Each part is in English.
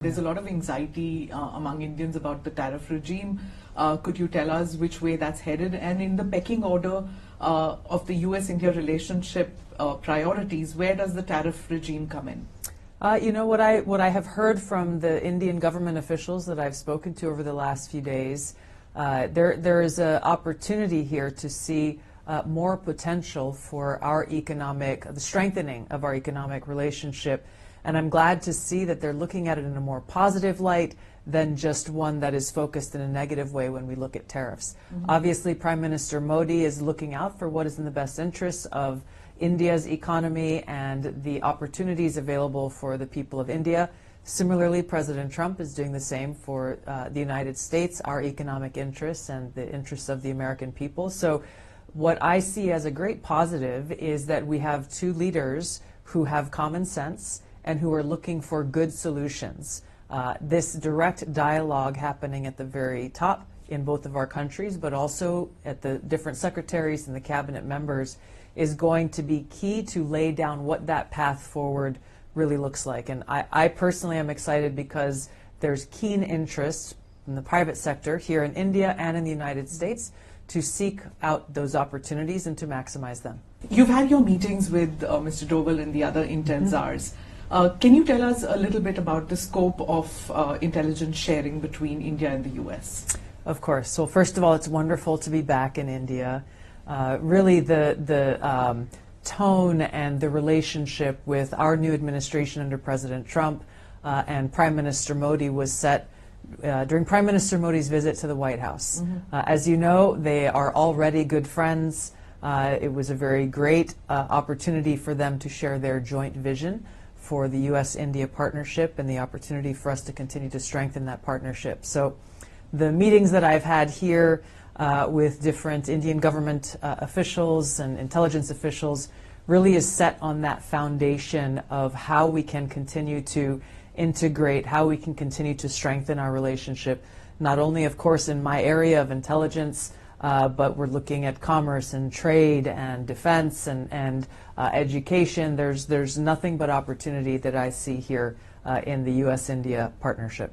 There's a lot of anxiety among Indians about the tariff regime. Could you tell us which way that's headed? And in the pecking order of the US-India relationship priorities, where does the tariff regime come in? What I have heard from the Indian government officials that I've spoken to over the last few days, there is an opportunity here to see more potential for the strengthening of our economic relationship. And I'm glad to see that they're looking at it in a more positive light than just one that is focused in a negative way when we look at tariffs. Obviously, Prime Minister Modi is looking out for what is in the best interests of India's economy and the opportunities available for the people of India. Similarly, President Trump is doing the same for the United States, our economic interests and the interests of the American people. So what I see as a great positive is that we have two leaders who have common sense and who are looking for good solutions. This direct dialogue happening at the very top in both of our countries, but also at the different secretaries and the cabinet members, is going to be key to lay down what that path forward really looks like. And I personally am excited because there's keen interest in the private sector here in India and in the United States to seek out those opportunities and to maximize them. You've had your meetings with Mr. Doval and the other intel czars. Can you tell us a little bit about the scope of intelligence sharing between India and the US? Of course. So first of all, it's wonderful to be back in India. Really the tone and the relationship with our new administration under President Trump and Prime Minister Modi was set during Prime Minister Modi's visit to the White House. As you know, they are already good friends. It was a very great opportunity for them to share their joint vision for the U.S.-India partnership and the opportunity for us to continue to strengthen that partnership. So the meetings that I've had here with different Indian government officials and intelligence officials really is set on that foundation of how we can continue to integrate, how we can continue to strengthen our relationship, not only, of course, in my area of intelligence, but we're looking at commerce and trade and defense and education. There's nothing but opportunity that I see here in the U.S.-India partnership.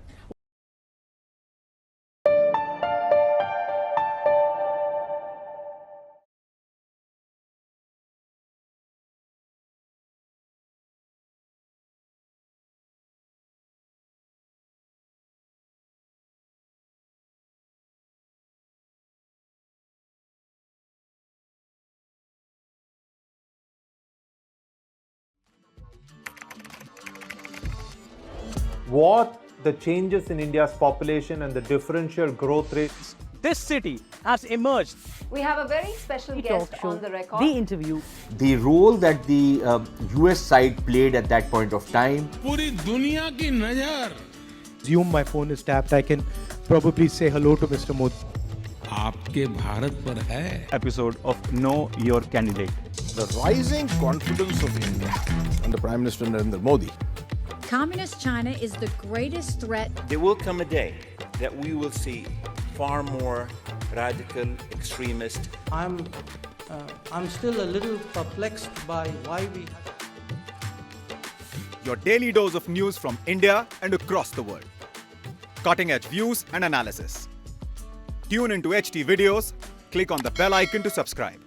What the changes in India's population and the differential growth rates. This city has emerged. We have a very special guest on the record. The interview. The role that the US side played at that point of time. पूरी दुनिया की नजर. Assume my phone is tapped. I can probably say hello to Mr. Modi. आपके भारत पर है. Episode of Know Your Candidate. The rising confidence of India under Prime Minister Narendra Modi. Communist China is the greatest threat. There will come a day that we will see far more radical extremist. I'm still a little perplexed by why we. Your daily dose of news from India and across the world. Cutting edge views and analysis. Tune into HT videos. Click on the bell icon to subscribe.